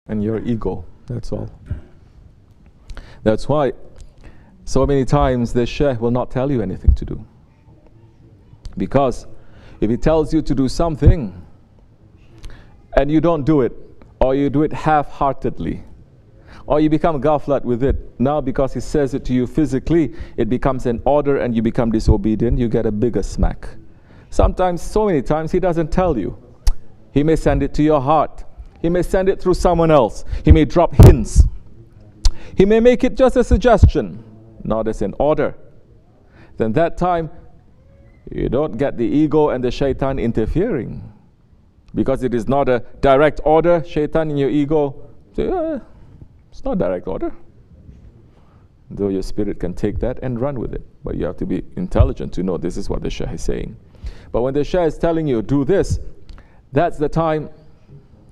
and your ego. That's all. That's why so many times the Shaykh will not tell you anything to do. Because if he tells you to do something and you don't do it, or you do it half-heartedly, or you become ghaflat with it, now because he says it to you physically, it becomes an order and you become disobedient, you get a bigger smack. Sometimes, so many times, he doesn't tell you. He may send it to your heart. He may send it through someone else. He may drop hints. He may make it just a suggestion, not as an order. Then that time, you don't get the ego and the shaitan interfering. Because it is not a direct order, shaitan in your ego, say, it's not direct order. Though your spirit can take that and run with it. But you have to be intelligent to know this is what the Shaykh is saying. But when the Shaykh is telling you, do this, that's the time,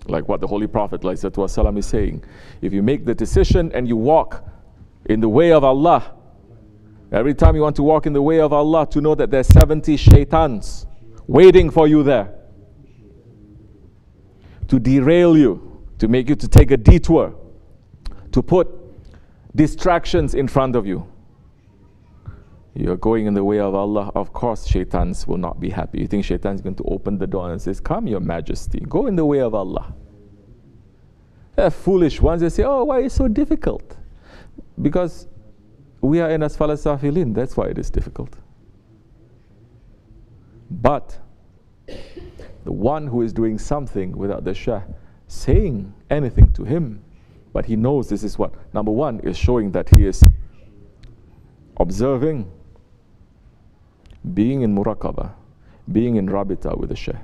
like what the Holy Prophet ﷺ is saying. If you make the decision and you walk in the way of Allah, every time you want to walk in the way of Allah, to know that there's 70 shaitans waiting for you there to derail you, to make you to take a detour, to put distractions in front of you. You're going in the way of Allah, of course shaitans will not be happy. You think shaitan's going to open the door and says, come your majesty, go in the way of Allah. They're foolish ones, they say, oh, why is it so difficult? Because we are in asfal safilin, that's why it is difficult. But the one who is doing something without the Shaykh saying anything to him, but he knows this is what, number one, is showing that he is observing, being in muraqabah, being in rabita with the Shaykh.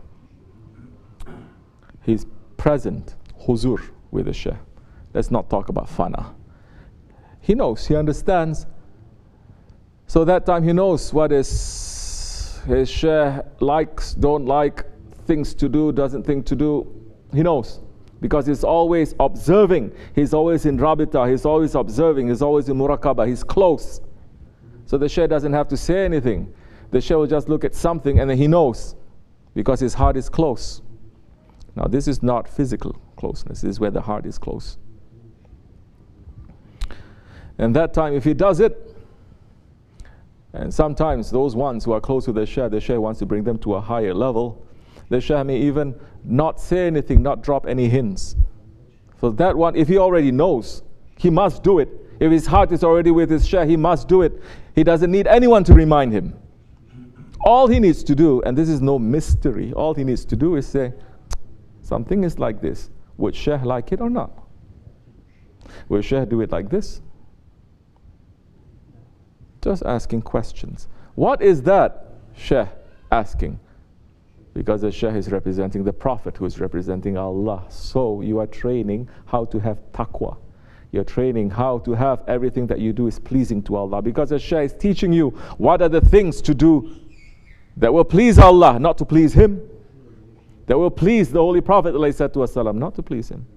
He's present, huzur with the Shaykh. Let's not talk about fana. He knows, he understands. So that time he knows what is his Shaykh likes, don't like, things to do, doesn't think to do. He knows. Because he's always observing. He's always in rabita, he's always observing, he's always in muraqabah, he's close. So the Shaykh doesn't have to say anything. The Shaykh will just look at something and then he knows. Because his heart is close. Now this is not physical closeness, this is where the heart is close. And that time if he does it, and sometimes those ones who are close to the Shaykh wants to bring them to a higher level, the Shaykh may even not say anything, not drop any hints. So that one, if he already knows, he must do it. If his heart is already with his Shaykh, he must do it. He doesn't need anyone to remind him. All he needs to do, and this is no mystery, all he needs to do is say, something is like this. Would Shaykh like it or not? Will Shaykh do it like this? Just asking questions. What is that Shaykh asking? Because the Shaykh is representing the Prophet who is representing Allah. So you are training how to have taqwa. You're training how to have everything that you do is pleasing to Allah. Because the Shaykh is teaching you what are the things to do that will please Allah, not to please Him. That will please the Holy Prophet ﷺ, not to please Him.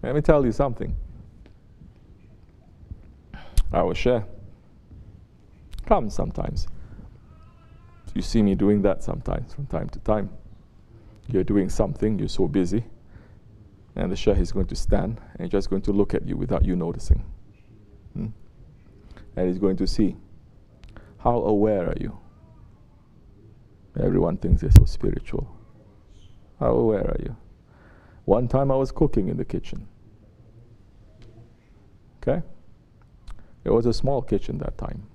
Let me tell you something. Our Shaykh comes sometimes. You see me doing that sometimes, from time to time. You're doing something, you're so busy, and the Shaykh is going to stand and just going to look at you without you noticing. And he's going to see, how aware are you? Everyone thinks they're so spiritual. How aware are you? One time I was cooking in the kitchen. Okay? It was a small kitchen that time.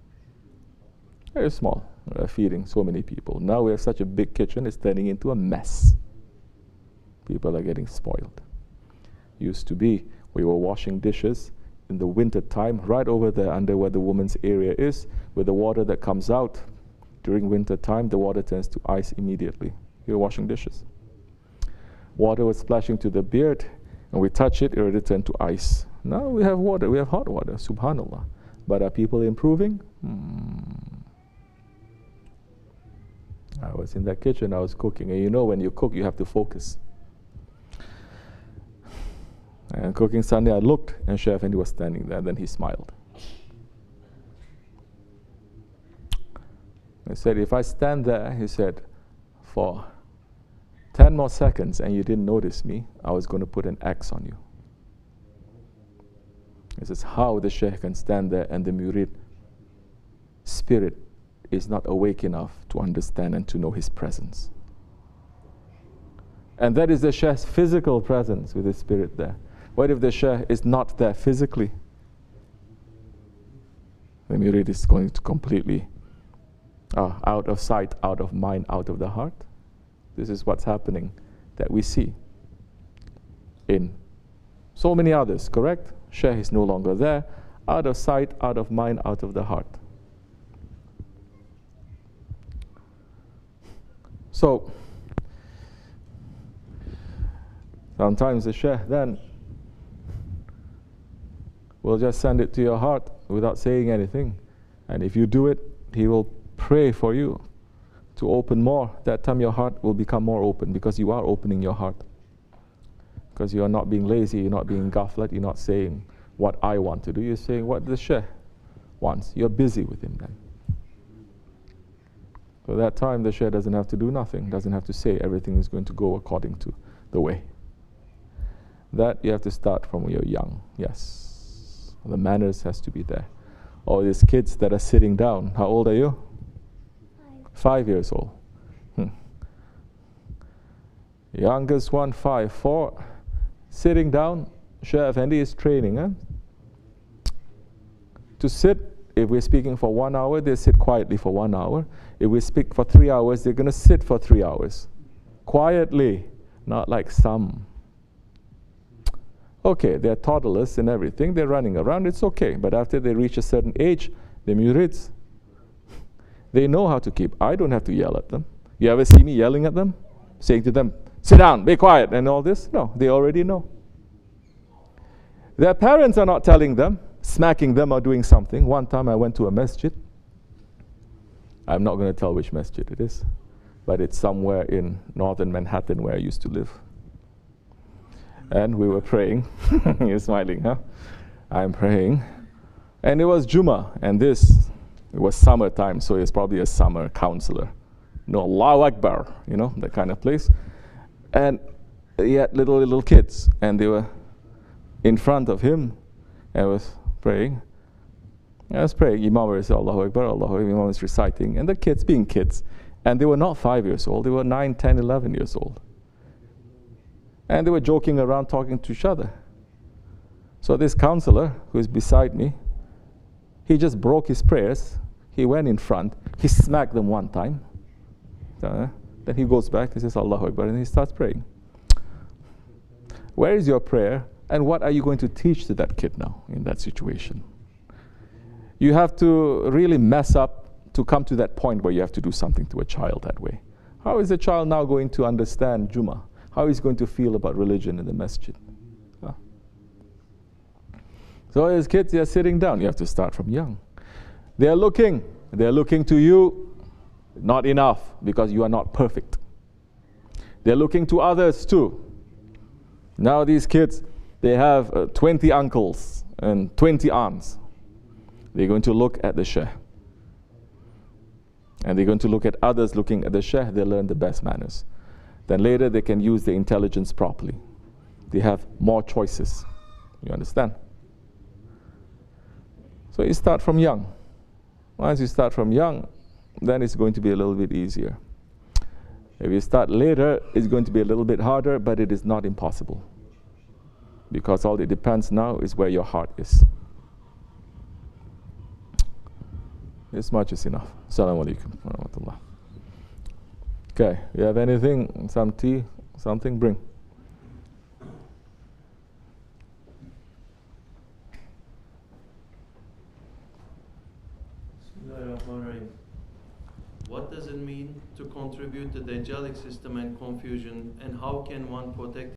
Very small. We were feeding so many people. Now we have such a big kitchen, it's turning into a mess. People are getting spoiled. Used to be, we were washing dishes in the winter time, right over there under where the woman's area is, with the water that comes out. During winter time, the water turns to ice immediately. We were washing dishes. Water was splashing to the beard, and we touch it, it already turned to ice. Now we have water, we have hot water, subhanallah. But are people improving? I was in that kitchen, I was cooking. And you know when you cook, you have to focus. And cooking Sunday, I looked, and Chef Andy was standing there, and then he smiled. I said, if I stand there, he said, for 10 more seconds and you didn't notice me, I was going to put an X on you. This is how the Shaykh can stand there and the murid spirit is not awake enough to understand and to know his presence. And that is the Shaykh's physical presence with his spirit there. What if the Shaykh is not there physically? The murid is going to completely out of sight, out of mind, out of the heart. This is what's happening that we see in so many others, correct? Shaykh is no longer there, out of sight, out of mind, out of the heart. So, sometimes the Shaykh then will just send it to your heart without saying anything. And if you do it, he will pray for you to open more. That time your heart will become more open because you are opening your heart. Because you are not being lazy, you're not being ghaflat, you're not saying what I want to do, you're saying what the Shaykh wants. You're busy with him then. So that time the Shaykh doesn't have to do nothing, doesn't have to say, everything is going to go according to the way. That you have to start from when you're young, yes. The manners has to be there. Or these kids that are sitting down, how old are you? 5 years old. Youngest one, 5, 4. Sitting down, Shaykh Effendi is training. To sit, if we're speaking for 1 hour, they sit quietly for 1 hour. If we speak for 3 hours, they're going to sit for 3 hours. Quietly, not like some. Okay, they're toddlers and everything, they're running around, it's okay. But after they reach a certain age, the murids, they know how to keep. I don't have to yell at them. You ever see me yelling at them? Saying to them, sit down, be quiet, and all this? No, they already know. Their parents are not telling them, smacking them or doing something. One time I went to a masjid. I'm not going to tell which masjid it is, but it's somewhere in northern Manhattan where I used to live. And we were praying. You're smiling, huh? I'm praying. And it was Jummah, and it was summertime, so it's probably a summer counselor. No, Allahu Akbar, that kind of place. And he had little kids, and they were in front of him, and I was praying. I was praying, Imam was Allahu Akbar, Allahu Akbar, Imam was reciting, and the kids being kids, and they were not 5 years old, they were 9, 10, 11 years old. And they were joking around, talking to each other. So this counselor, who is beside me, he just broke his prayers. He went in front, he smacked them one time. Then he goes back, he says Allahu Akbar, and he starts praying. Where is your prayer, and what are you going to teach to that kid now in that situation? You have to really mess up to come to that point where you have to do something to a child that way. How is the child now going to understand Jummah? How is he going to feel about religion in the masjid? So as kids, they are sitting down. You have to start from young. They are looking to you, not enough, because you are not perfect. They're looking to others too. Now these kids, they have 20 uncles and 20 aunts. They're going to look at the Shaykh. And they're going to look at others looking at the Shaykh. They learn the best manners. Then later they can use their intelligence properly. They have more choices. You understand? So you start from young. Once you start from young, then it's going to be a little bit easier. If you start later, it's going to be a little bit harder, but it is not impossible. Because all it depends now is where your heart is. This much is enough. Assalamu alaikum wa rahmatullah. Okay, you have anything? Some tea? Something? Bring. What does it mean to contribute to the Dajjalic system and confusion, and how can one protect